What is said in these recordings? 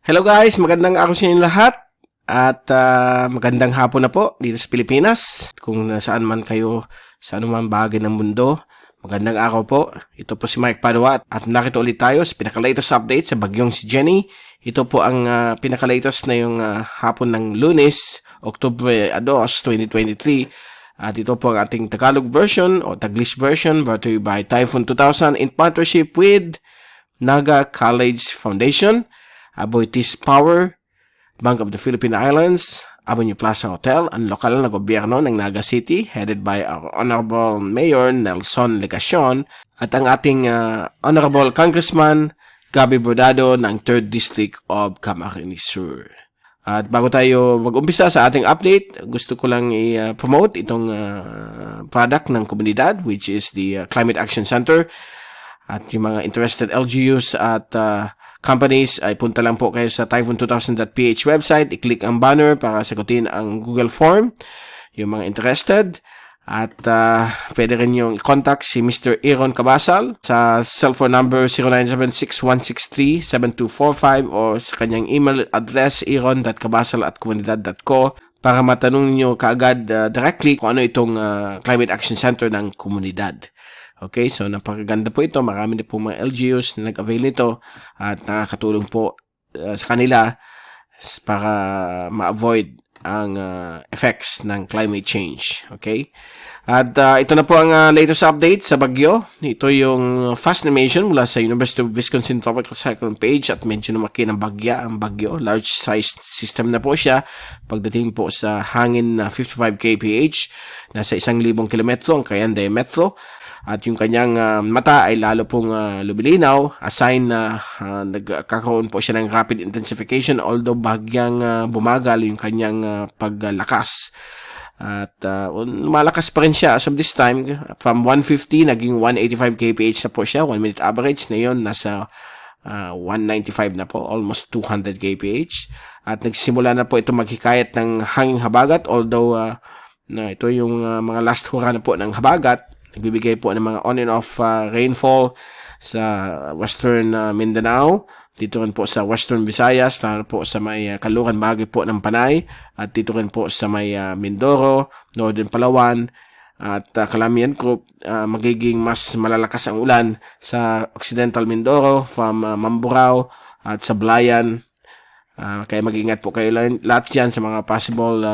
Hello guys, magandang araw sa inyo lahat at magandang hapon na po dito sa Pilipinas. Kung nasaan man kayo sa anumang bahagi ng mundo, magandang araw po. Ito po si Mike Padua at nakita ulit tayo sa pinaka-latest update sa bagyong si Jenny. Ito po ang pinaka-latest na yung hapon ng Lunes, Oktubre 2, 2023. At ito po ang ating Tagalog version o Taglish version brought to you by Typhoon 2000 in partnership with Naga College Foundation, Aboitiz Power, Bank of the Philippine Islands, Avenue Plaza Hotel, ang lokal na gobyerno ng Naga City headed by our Honorable Mayor Nelson Legacion at ang ating Honorable Congressman Gabi Bordado ng 3rd District of Camarines Sur. At bago tayo mag-umpisa sa ating update, gusto ko lang i-promote itong product ng komunidad which is the Climate Action Center. At yung mga interested LGUs at companies ay punta lang po kayo sa typhoon2000.ph website, i-click ang banner para sagutin ang Google form, yung mga interested. At pwede rin yung i-contact si Mr. Aaron Cabasal sa cellphone number 0976-163-7245 o sa kanyang email address aaron.cabasal@comunidad.co para matanong nyo kaagad directly kung ano itong Climate Action Center ng komunidad. Okay, so napakaganda po ito. Marami na po mga LGUs na nag-avail nito at nakakatulong po sa kanila para ma-avoid ang effects ng climate change. Okay? At ito na po ang latest update sa bagyo. Ito yung fast animation mula sa University of Wisconsin Tropical Cyclone page at medyo lumaki ng ang bagyo. Large-sized system na po siya. Pagdating po sa hangin na 55 kph, nasa 1,000 kilometro ang kanyang diametro. At yung kanyang mata ay lalo pong lumilinaw, a sign na nagkakaroon po siya ng rapid intensification although bagyang bumagal yung kanyang paglakas. At malakas pa rin siya as of this time. From 150 naging 185 kph na po siya, 1 minute average. Ngayon nasa 195 na po, almost 200 kph. At nagsimula na po ito maghikayat ng hanging habagat although na ito yung mga last hura na po ng habagat. Nagbibigay po ng mga on and off rainfall sa western Mindanao, dito rin po sa western Visayas, lalo po sa may kaluran bahagi po ng Panay, at dito rin po sa may Mindoro, northern Palawan, at Calamian Group. Magiging mas malalakas ang ulan sa occidental Mindoro from Mamburao at sa Blayan. Kaya mag-ingat po kayo lahat dyan sa mga possible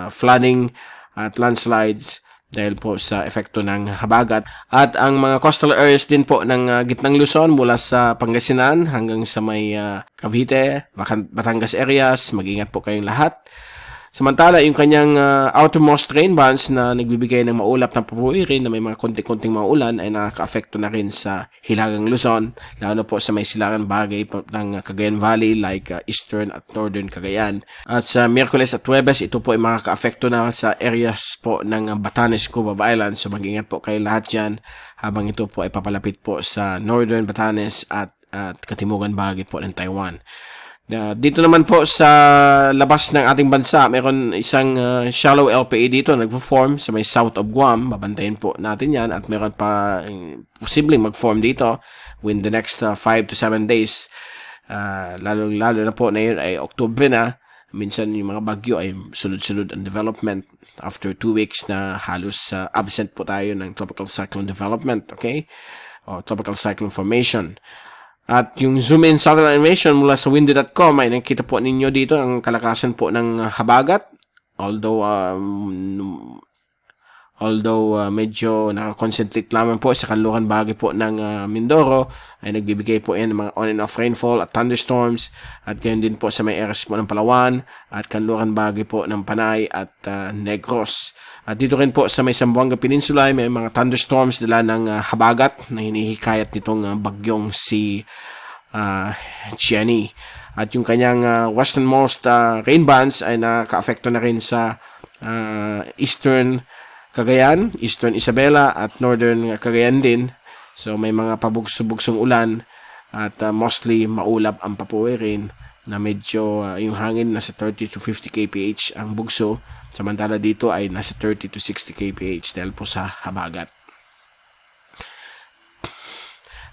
flooding at landslides dahil po sa epekto ng habagat. At ang mga coastal areas din po ng gitnang Luzon mula sa Pangasinan hanggang sa may Cavite, Batangas areas, mag-ingat po kayong lahat. Samantala, yung kanyang outermost rain bands na nagbibigay ng maulap na papuwirin na may mga konting-konting mga ulan ay nakaka-apekto na rin sa Hilagang Luzon, lalo po sa may silangan bagay ng Cagayan Valley like eastern at northern Cagayan. At sa Miyerkules at Huwebes, ito po ay makaka-apekto na sa areas po ng Batanes, Cubao Island. So mag-ingat po kayo lahat dyan habang ito po ay papalapit po sa northern Batanes at katimugan bahagi po ng Taiwan. Dito naman po sa labas ng ating bansa, mayroon isang shallow LPA dito nagpo-form sa may south of Guam. Babantayin po natin yan at mayroon pa posibleng mag-form dito within the next 5 to 7 days. Lalo na po na yun ay Oktubre na. Minsan yung mga bagyo ay sunod-sunod ang development after 2 weeks na halos absent po tayo ng tropical cyclone development, okay? O tropical cyclone formation. At yung zoom in satellite animation mula sa windy.com ay nakita po ninyo dito ang kalakasan po ng habagat. Although medyo nakakonsentrate lamang po sa kanluran bahagi po ng Mindoro, ay nagbibigay po yan ng mga on and off rainfall at thunderstorms. At gayon din po sa may areas po ng Palawan at kanluran bahagi po ng Panay at Negros. At dito rin po sa may Zamboanga Peninsula may mga thunderstorms dala ng habagat na hinihikayat nitong bagyong si Jenny. At yung kanyang westernmost rain bands ay nakaka-apekto na rin sa eastern Cagayan, eastern Isabela at northern Cagayan din. So may mga pabugso-bugsong ulan at mostly maulap ang papuwirin na medyo yung hangin nasa 30 to 50 kph ang bugso. Samantala dito ay nasa 30 to 60 kph dahil po sa habagat.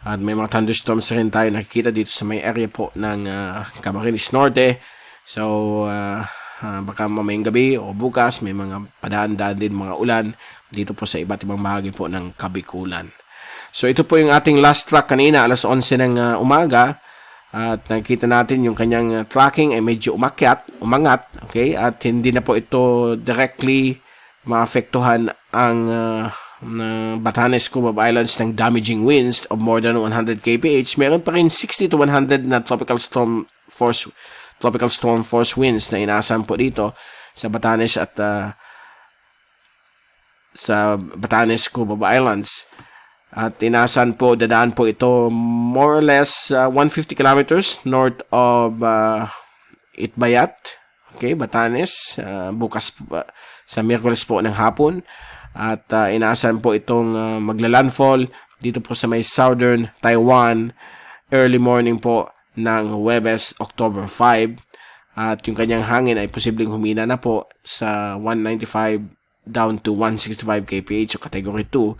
At may mga thunderstorms rin tayo nakikita dito sa may area po ng Camarines Norte. So, baka mamayang gabi o bukas may mga padaan-daan din mga ulan dito po sa iba't ibang bahagi po ng Kabikulan. So, ito po yung ating last track kanina, alas 11 ng umaga. At nakikita natin yung kanyang tracking ay medyo umangat, okay? At hindi na po ito directly maapektuhan ang Batanes, Cubao Islands ng damaging winds of more than 100 kph. Meron pa rin 60 to 100 na tropical storm force winds na inaasahan po dito sa Batanes at sa Batanes, Cubao Islands. At inaasahan po, dadaan po ito more or less 150 kilometers north of Itbayat, okay, Batanes, bukas sa Miyerkules po ng hapon. At inaasahan po itong magla-landfall dito po sa may southern Taiwan early morning po ng Huwebes, October 5. At yung kanyang hangin ay posibleng humina na po sa 195 down to 165 kph o category 2.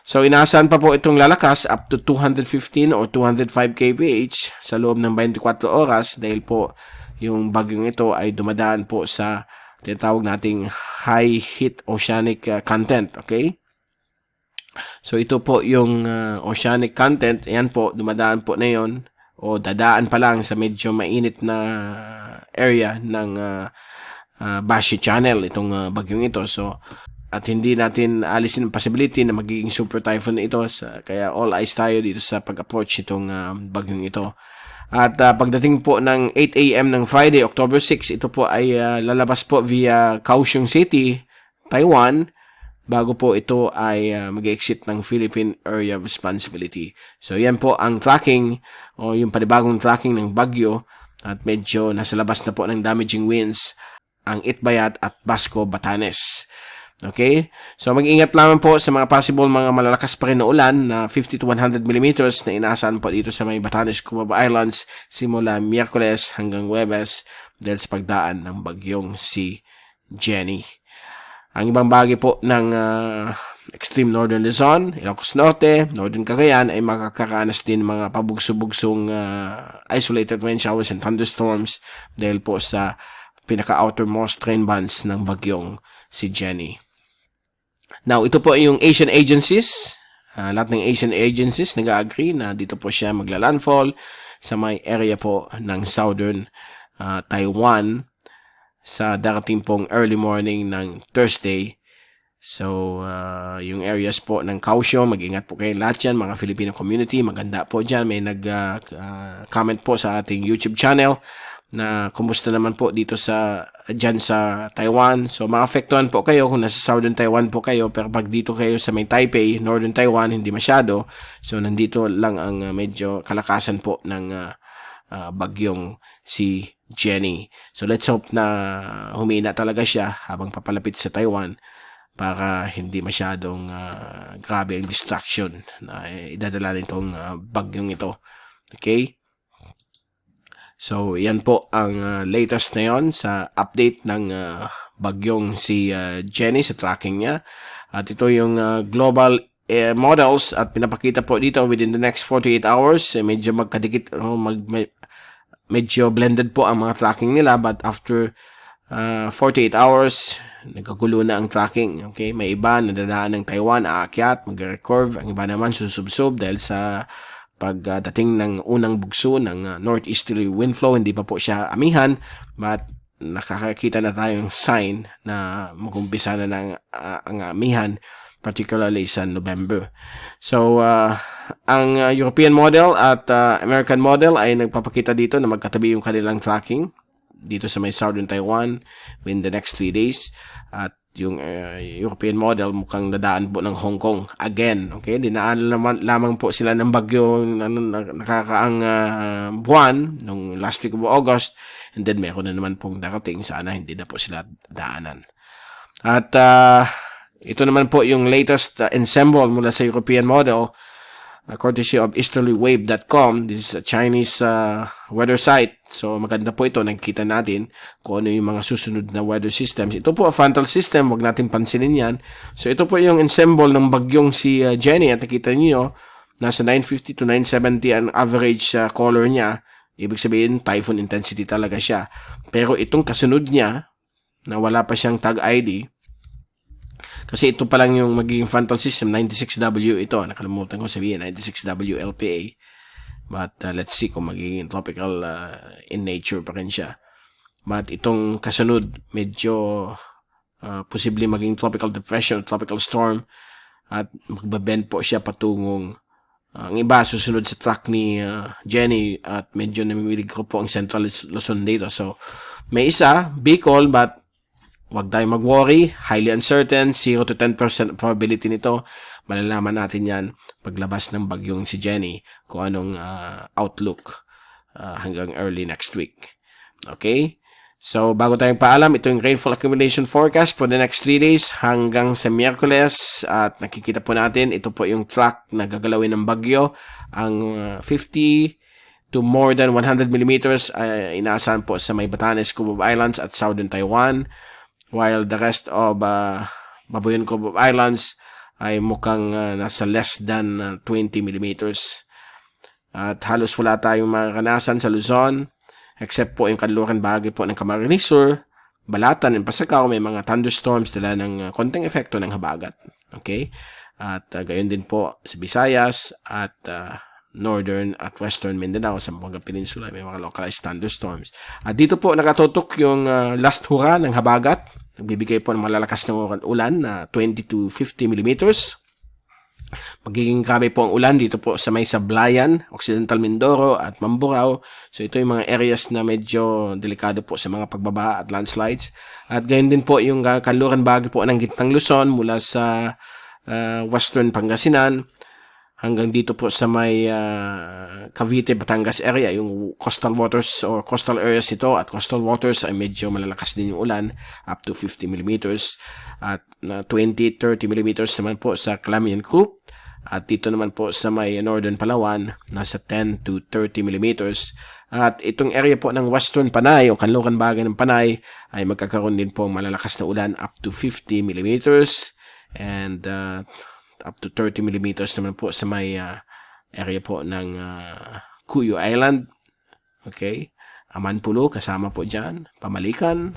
So inaasahan pa po itong lalakas up to 215 or 205 kph sa loob ng 24 oras dahil po yung bagyong ito ay dumadaan po sa tinatawag nating high heat oceanic content, okay? So ito po yung oceanic content, ayan po, dumadaan po na yon o dadaan pa lang sa medyo mainit na area ng Bashi Channel, itong bagyong ito. So, at hindi natin alisin ang possibility na magiging super typhoon na ito, kaya all eyes tayo dito sa pag-approach itong bagyong ito. At pagdating po ng 8 a.m. ng Friday, October 6, ito po ay lalabas po via Kaohsiung City, Taiwan, bago po ito ay mag-exit ng Philippine Area of Responsibility. So, yan po ang tracking o yung panibagong tracking ng bagyo at medyo nasa labas na po ng damaging winds ang Itbayat at Basco, Batanes. Okay? So, mag-ingat lamang po sa mga possible mga malalakas pa rin na ulan na 50 to 100 millimeters na inaasahan po dito sa may Batanes, Cubao Islands simula Miyerkules hanggang Huwebes dahil sa pagdaan ng bagyong si Jenny. Ang ibang bahagi po ng extreme northern Luzon, Ilocos Norte, Northern Cagayan ay makakaranas din mga pabugso-bugsong isolated rain showers and thunderstorms dahil po sa pinaka-outermost train bands ng bagyong si Jenny. Now, ito po yung Asian agencies. Lahat ng Asian agencies nag-agree na dito po siya magla-landfall sa may area po ng southern Taiwan sa darating pong early morning ng Thursday. So, yung areas po ng Kaohsiung, mag-ingat po kayo lahat dyan, mga Filipino community, maganda po dyan. May nag-comment po sa ating YouTube channel na kumusta naman po dito dyan sa Taiwan. So, maapektuhan po kayo kung nasa Southern Taiwan po kayo, pero pag dito kayo sa may Taipei, Northern Taiwan, hindi masyado. So, nandito lang ang medyo kalakasan po ng bagyong si Jenny. So, let's hope na humina talaga siya habang papalapit sa Taiwan para hindi masyadong grabe ang distraction na idadala nitong bagyong ito. Okay? So, yan po ang latest na yon sa update ng bagyong si Jenny sa tracking niya. At ito yung global models at pinapakita po dito within the next 48 hours. Medyo magkadikit, medyo blended po ang mga tracking nila, but after 48 hours, nagkagulo na ang tracking. Okay? May iba nadadaan ng Taiwan, aakyat, mag-recurve. Ang iba naman susubsob dahil sa pagdating ng unang bugso ng northeasterly wind flow, hindi pa po siya amihan, but nakakakita na tayong sign na mag-umpisa na ng ang amihan, particularly sa November. So, ang European model at American model ay nagpapakita dito na magkatabi yung kanilang tracking dito sa may southern Taiwan within the next 3 days. At yung European model mukhang nadaan po ng Hong Kong again. Okay, dinaan lamang po sila ng bagyo nakakaang buwan nung last week of August, and then meron na naman pong darating, sana hindi na po sila daanan. At ito naman po yung latest ensemble mula sa European model, courtesy of easterlywave.com. This is a Chinese weather site. So, maganda po ito. Nakikita natin kung ano yung mga susunod na weather systems. Ito po, a frontal system. Huwag natin pansinin yan. So, ito po yung ensemble ng bagyong si Jenny. At nakita niyo, nasa 950 to 970 ang average color niya, ibig sabihin typhoon intensity talaga siya. Pero itong kasunod niya, na wala pa siyang tag ID, kasi ito pa lang yung magiging frontal system, 96W ito, nakalimutan ko sabihin, 96W LPA. But let's see kung magiging tropical in nature pa rin siya. But itong kasunod, medyo posible maging tropical depression, tropical storm, at magbabend po siya patungong ang iba susunod sa track ni Jenny, at medyo namimilig ko po ang Central Luzon dito. So may isa, Bicol, but wag tayong mag-worry, highly uncertain, 0 to 10% probability nito. Malalaman natin yan paglabas ng bagyong si Jenny kung anong outlook hanggang early next week. Okay? So, bago tayong paalam, ito yung rainfall accumulation forecast for the next 3 days hanggang sa Miyerkules. At nakikita po natin, ito po yung track na gagalawin ng bagyo. Ang 50 to more than 100 millimeters ay inaasahan po sa may Batanes, Cubao Islands at Southern Taiwan. While the rest of Babuyan Cubao Islands ay mukhang nasa less than 20 millimeters. At halos wala tayong maranasan sa Luzon, except po yung kanluran bahagi po ng Camarines Sur, Balatan, and Pasacao, may mga thunderstorms dala ng konting epekto ng habagat. Okay? At gayon din po sa Visayas at Northern at Western Mindanao sa mga peninsula, may mga localized thunderstorms. At dito po nakatutok yung last hura ng habagat. Nagbibigay po ng malalakas ng ulan na 20 to 50 millimeters. Magiging grabe po ang ulan dito po sa may Sablayan, Occidental Mindoro at Mamburao. So ito yung mga areas na medyo delikado po sa mga pagbabaha at landslides. At gayon din po yung kanluran bahagi po ng Gitnang Luzon mula sa Western Pangasinan hanggang dito po sa may Cavite, Batangas area, yung coastal waters or coastal areas ito, at coastal waters ay medyo malalakas din yung ulan, up to 50 millimeters, at 20-30 millimeters naman po sa Calamian Group, at dito naman po sa may Northern Palawan, nasa 10 to 30 millimeters, at itong area po ng Western Panay o kanluran bahagi ng Panay ay magkakaroon din po malalakas na ulan, up to 50 millimeters, and up to 30 millimeters naman po sa may area po ng Cuyo Island. Okay? Amanpulo, kasama po dyan. Pamalikan.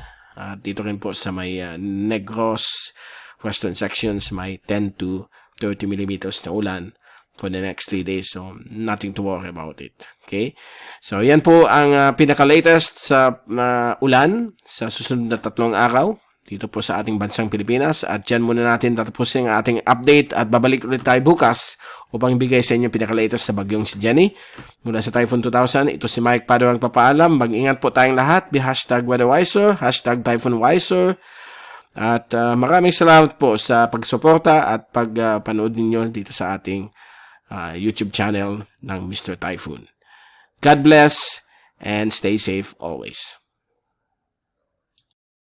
Dito rin po sa may Negros Western sections, may 10 to 30 millimeters na ulan for the next 3 days. So, nothing to worry about it. Okay? So, yan po ang pinaka-latest sa ulan sa susunod na 3 araw dito po sa ating bansang Pilipinas. At dyan muna natin tatapusin ang ating update at babalik ulit tayo bukas upang ibigay sa inyo pinaka-latest sa bagyong si Jenny. Mula sa Typhoon 2000, ito si Mike Pado ang papaalam. Mag-ingat po tayong lahat. Be #WeatherWiser, #TyphoonWiser. At maraming salamat po sa pagsuporta at pagpanood ninyo dito sa ating YouTube channel ng Mr. Typhoon. God bless and stay safe always.